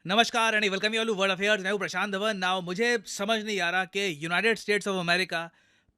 नमस्कार and welcome you all to world affairs. मैं हूं प्रशांत धवन। नाउ मुझे समझ नहीं आ रहा कि United states of America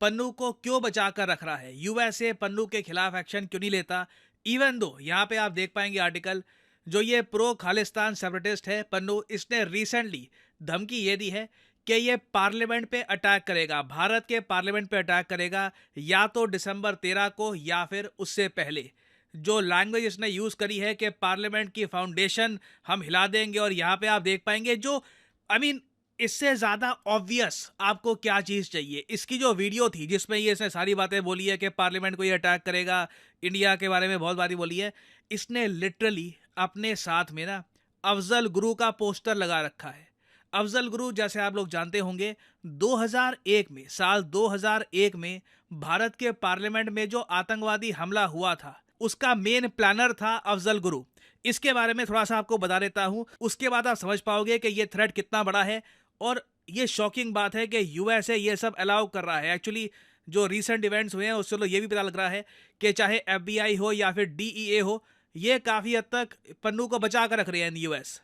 Pannu को क्यों बचा कर रख रहा है। यूएसए पन्नू के खिलाफ एक्शन क्यों नहीं लेता। इवन दो यहाँ पे आप देख पाएंगे आर्टिकल, जो ये प्रो खालिस्तान सेपरेटिस्ट है पन्नू, इसने रिसेंटली धमकी ये दी है कि ये पार्लियामेंट पे अटैक करेगा, भारत के पार्लियामेंट पे अटैक करेगा, या तो दिसंबर 13 को या फिर उससे पहले। जो लैंग्वेज इसने यूज करी है कि पार्लियामेंट की फाउंडेशन हम हिला देंगे, और यहाँ पे आप देख पाएंगे जो आई मीन इससे ज्यादा ऑब्वियस आपको क्या चीज चाहिए। इसकी जो वीडियो थी जिसमें ये इसने सारी बातें बोली है कि पार्लियामेंट को ये अटैक करेगा, इंडिया के बारे में बहुत बारी बोली है, इसने लिटरली अपने साथ में ना अफजल गुरु का पोस्टर लगा रखा है। अफजल गुरु, जैसे आप लोग जानते होंगे, 2001 में, साल 2001 में भारत के पार्लियामेंट में जो आतंकवादी हमला हुआ था उसका मेन प्लानर था अफजल गुरु। इसके बारे में थोड़ा सा आपको बता देता हूं, उसके बाद आप समझ पाओगे कि ये थ्रेट कितना बड़ा है। और ये शॉकिंग बात है कि यूएसए ये सब अलाउ कर रहा है। एक्चुअली जो रीसेंट इवेंट्स हुए हैं उससे तो ये भी पता लग रहा है कि चाहे एफबीआई हो या फिर डीईए हो, ये काफी हद तक पन्नू को बचा कर रख रहे हैं इन यूएस।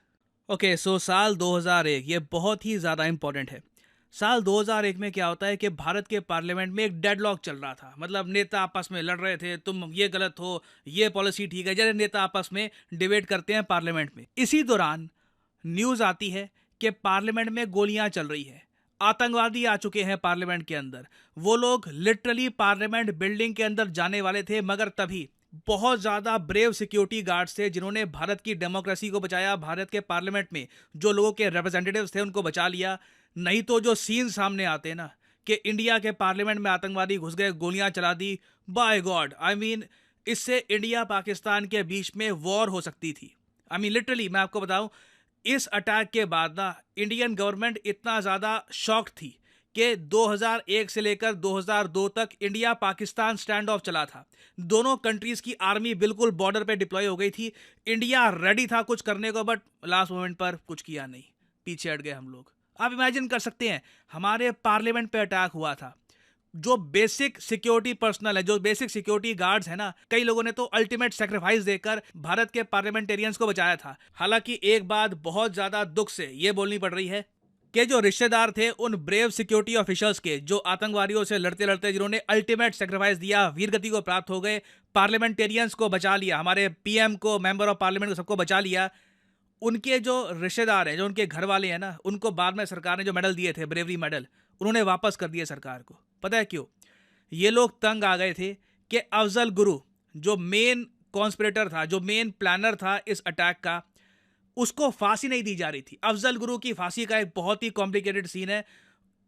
ओके, सो साल 2001 ये बहुत ही ज़्यादा इंपॉर्टेंट है। साल 2001 में क्या होता है कि भारत के पार्लियामेंट में एक डेडलॉक चल रहा था। मतलब नेता आपस में लड़ रहे थे, तुम ये गलत हो, ये पॉलिसी ठीक है, जैसे नेता आपस में डिबेट करते हैं पार्लियामेंट में। इसी दौरान न्यूज़ आती है कि पार्लियामेंट में गोलियां चल रही है, आतंकवादी आ चुके हैं पार्लियामेंट के अंदर। वो लोग लिटरली पार्लियामेंट बिल्डिंग के अंदर जाने वाले थे, मगर तभी बहुत ज़्यादा ब्रेव सिक्योरिटी गार्ड्स थे जिन्होंने भारत की डेमोक्रेसी को बचाया, भारत के पार्लियामेंट में जो लोगों के रिप्रेजेंटेटिव्स थे उनको बचा लिया। नहीं तो जो सीन सामने आते ना कि इंडिया के पार्लियामेंट में आतंकवादी घुस गए, गोलियां चला दी, बाय गॉड, आई मीन इससे इंडिया पाकिस्तान के बीच में वॉर हो सकती थी। आई मीन लिटरली मैं आपको बताऊं, इस अटैक के बाद ना इंडियन गवर्नमेंट इतना ज़्यादा शॉक्ड थी कि 2001 से लेकर 2002 तक इंडिया पाकिस्तान स्टैंड ऑफ चला था। दोनों कंट्रीज की आर्मी बिल्कुल बॉर्डर पे डिप्लॉय हो गई थी। इंडिया रेडी था कुछ करने को, बट लास्ट मोमेंट पर कुछ किया नहीं, पीछे हट गए हम लोग। आप इमेजिन कर सकते हैं, हमारे पार्लियामेंट पे अटैक हुआ था। जो बेसिक सिक्योरिटी पर्सनल है, जो बेसिक सिक्योरिटी गार्ड्स है ना, कई लोगों ने तो अल्टीमेट सेक्रीफाइस देकर भारत के पार्लियामेंटेरियंस को बचाया था। हालांकि एक बात बहुत ज्यादा दुख से ये बोलनी पड़ रही है कि जो रिश्तेदार थे उन ब्रेव सिक्योरिटी ऑफिशियल्स के, जो आतंकवादियों से लड़ते लड़ते जिन्होंने अल्टीमेट सेक्रीफाइस दिया, वीरगति को प्राप्त हो गए, पार्लियामेंटेरियंस को बचा लिया, हमारे पीएम को, मेंबर ऑफ पार्लियामेंट को, सबको बचा लिया, उनके जो रिश्तेदार हैं, जो उनके घर वाले हैं ना, उनको बाद में सरकार ने जो मेडल दिए थे, ब्रेवरी मेडल, उन्होंने वापस कर दिए सरकार को। पता है क्यों? ये लोग तंग आ गए थे कि अफजल गुरु जो मेन कॉन्स्पिरेटर था, जो मेन प्लानर था इस अटैक का, उसको फांसी नहीं दी जा रही थी। अफजल गुरु की फांसी का एक बहुत ही कॉम्प्लिकेटेड सीन है।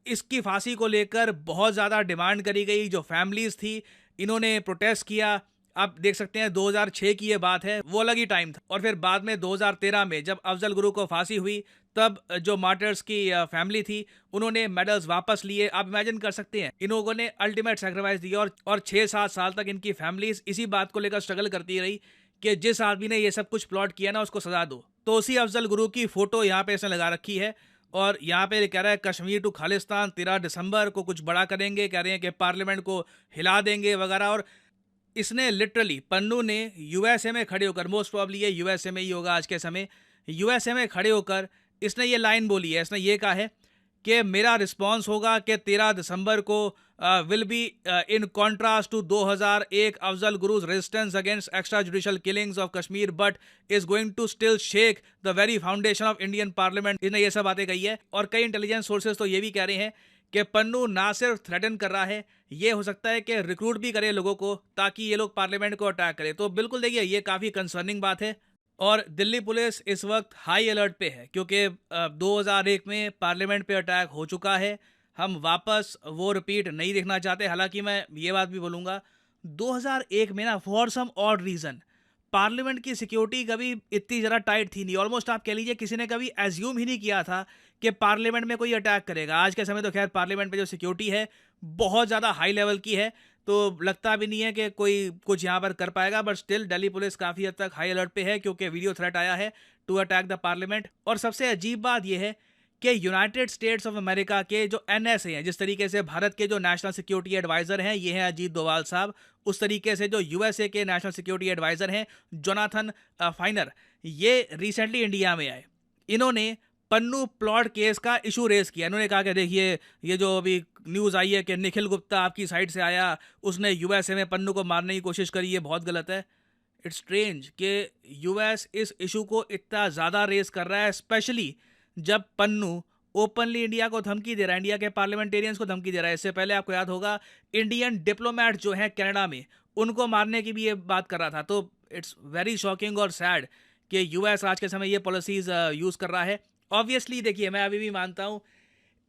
इसकी फांसी को लेकर बहुत ज़्यादा डिमांड करी गई। जो फैमिलीज थी, इन्होंने प्रोटेस्ट किया। आप देख सकते हैं 2006 की ये बात है, वो अलग ही टाइम था। और फिर बाद में 2013 में जब अफजल गुरु को फांसी हुई, तब जो मार्टर्स की फैमिली थी उन्होंने मेडल्स वापस लिए। आप इमेजिन कर सकते हैं, इन लोगों ने अल्टीमेट सेक्रीफाइस दिया, और 6-7 साल तक इनकी फैमिलीज इसी बात को लेकर स्ट्रगल करती रही कि जिस आदमी ने ये सब कुछ प्लॉट किया ना, उसको सजा दो। तो उसी अफजल गुरु की फोटो यहाँ पे इसने लगा रखी है, और यहाँ पे कह रहा है कश्मीर टू खालिस्तान 13 दिसंबर को कुछ बड़ा करेंगे, कह रहे हैं कि पार्लियामेंट को हिला देंगे वगैरह। और इसने लिटरली, पन्नू ने यूएसए में खड़े होकर, मोस्ट प्रॉब्ली ये यूएसए में ही होगा आज के समय, यूएसए में खड़े होकर इसने ये लाइन बोली है। इसने ये कहा है कि मेरा रिस्पांस होगा कि 13 दिसंबर को will be in contrast to 2001 Afzal Guru's resistance against extra judicial killings of Kashmir, but is going to still shake the very foundation of Indian parliament. इसने ये सब बातें कही है। और कई इंटेलिजेंस सोर्सेज तो ये भी कह रहे हैं कि पन्नू ना सिर्फ थ्रेटन कर रहा है, ये हो सकता है कि रिक्रूट भी करे लोगों को ताकि ये लोग पार्लियामेंट को अटैक करें। तो बिल्कुल देखिए, ये काफ़ी कंसर्निंग बात है। और दिल्ली पुलिस इस वक्त हाई अलर्ट पे है, क्योंकि 2001 में पार्लियामेंट पे अटैक हो चुका है। हम वापस वो रिपीट नहीं देखना चाहते। हालांकि मैं ये बात भी बोलूँगा, 2001 में ना for some odd reason parliament की सिक्योरिटी कभी इतनी ज़रा टाइट थी नहीं। ऑलमोस्ट आप कह लीजिए किसी ने कभी एज्यूम ही नहीं किया था कि पार्लियामेंट में कोई अटैक करेगा। आज के समय तो खैर पार्लियामेंट में जो सिक्योरिटी है बहुत ज़्यादा हाई लेवल की है, तो लगता भी नहीं है कि कोई कुछ यहाँ पर कर पाएगा। बट स्टिल दिल्ली पुलिस काफ़ी हद तक हाई अलर्ट पे है, क्योंकि वीडियो थ्रेट आया है टू अटैक द पार्लियामेंट। और सबसे अजीब बात यह है कि यूनाइटेड स्टेट्स ऑफ अमेरिका के जो एनएसए हैं, जिस तरीके से भारत के जो नेशनल सिक्योरिटी एडवाइज़र हैं ये हैं अजीत डोवाल साहब, उस तरीके से जो यूएसए के नेशनल सिक्योरिटी एडवाइज़र हैं जोनाथन फाइनर, ये रिसेंटली इंडिया में आए। इन्होंने पन्नू प्लॉट केस का इशू रेस किया। इन्होंने कहा कि देखिए, ये जो अभी न्यूज़ आई है कि निखिल गुप्ता आपकी साइड से आया, उसने यूएसए में पन्नू को मारने की कोशिश करी, ये बहुत गलत है। इट्स स्ट्रेंज कि यूएस इस इशू को इतना ज़्यादा रेस कर रहा है, स्पेशली जब पन्नू ओपनली इंडिया को धमकी दे रहा है, इंडिया के पार्लियामेंटेरियंस को धमकी दे रहा है। इससे पहले आपको याद होगा इंडियन डिप्लोमेट जो है कनाडा में, उनको मारने की भी ये बात कर रहा था। तो इट्स वेरी शॉकिंग और सैड कि यूएस आज के समय ये पॉलिसीज यूज़ कर रहा है। ऑब्वियसली देखिए, मैं अभी भी मानता हूँ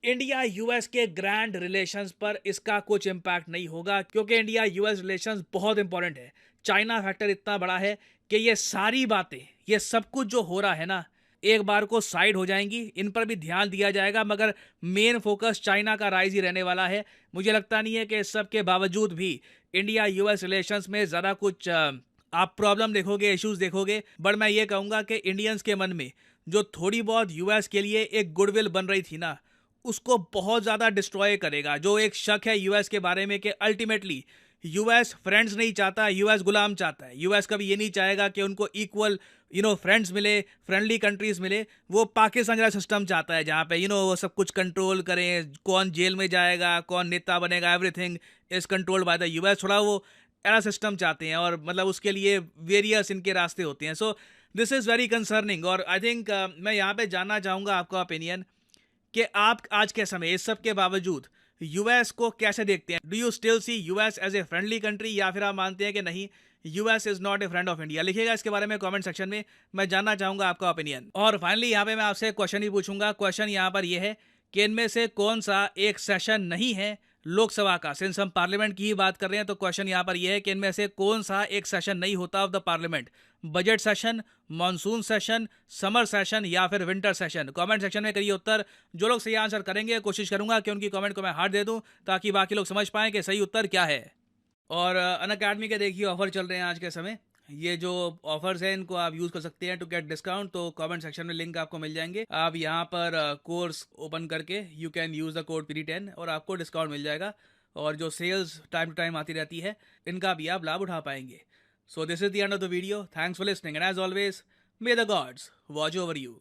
इंडिया यूएस के ग्रैंड रिलेशंस पर इसका कुछ इम्पैक्ट नहीं होगा, क्योंकि इंडिया यूएस रिलेशंस बहुत इंपॉर्टेंट है। चाइना फैक्टर इतना बड़ा है कि ये सारी बातें, ये सब कुछ जो हो रहा है ना, एक बार को साइड हो जाएंगी, इन पर भी ध्यान दिया जाएगा, मगर मेन फोकस चाइना का राइज ही रहने वाला है। मुझे लगता नहीं है कि इस सब के बावजूद भी इंडिया यूएस रिलेशंस में ज़्यादा कुछ आप प्रॉब्लम देखोगे, इश्यूज देखोगे। बट मैं ये कहूँगा कि इंडियंस के मन में जो थोड़ी बहुत यूएस के लिए एक गुडविल बन रही थी ना, उसको बहुत ज़्यादा डिस्ट्रॉय करेगा। जो एक शक है यूएस के बारे में कि अल्टीमेटली यूएस फ्रेंड्स नहीं चाहता, यूएस गुलाम चाहता है। यूएस कभी ये नहीं चाहेगा कि उनको इक्वल फ्रेंड्स मिले, फ्रेंडली कंट्रीज मिले। वो पाकिस्तान जैसा सिस्टम चाहता है जहाँ पे वो सब कुछ कंट्रोल करें, कौन जेल में जाएगा, कौन नेता बनेगा, everything is controlled by the US. थोड़ा वो ऐसा सिस्टम चाहते हैं, और मतलब उसके लिए वेरियस इनके रास्ते होते हैं। So this is very concerning. और आई थिंक मैं यहाँ पे जानना चाहूँगा आपका ओपिनियन कि आप आज के समय इस सब के बावजूद यूएस को कैसे देखते हैं। Do you still see US as a friendly country, या फिर आप मानते हैं कि नहीं, US is not a friend of India? लिखिएगा इसके बारे में कमेंट सेक्शन में, मैं जानना चाहूंगा आपका ओपिनियन। और फाइनली यहाँ पे मैं आपसे क्वेश्चन ही पूछूंगा। क्वेश्चन यहाँ पर यह है कि इनमें से कौन सा एक सेशन नहीं है लोकसभा का। सिंस हम पार्लियामेंट की ही बात कर रहे हैं, तो क्वेश्चन यहाँ पर यह है कि इनमें से कौन सा एक सेशन नहीं होता of the parliament. Budget session, monsoon session, summer session, या फिर विंटर सेशन? कमेंट सेक्शन में करिए उत्तर। जो लोग सही आंसर करेंगे, कोशिश करूंगा कि उनकी कमेंट को मैं हार्ट दे दूं, ताकि बाकी लोग समझ पाएं कि सही उत्तर क्या है। और अनअकैडमी के देखिए ऑफर चल रहे हैं आज के समय। ये जो ऑफर्स हैं इनको आप यूज़ कर सकते हैं टू गेट डिस्काउंट। तो कमेंट सेक्शन में लिंक आपको मिल जाएंगे। आप यहाँ पर कोर्स ओपन करके you can use the code PD10 और आपको डिस्काउंट मिल जाएगा। और जो सेल्स टाइम टू टाइम आती रहती है, इनका भी आप लाभ उठा पाएंगे। So this is the end of the video. Thanks for listening and as always, may the gods watch over you.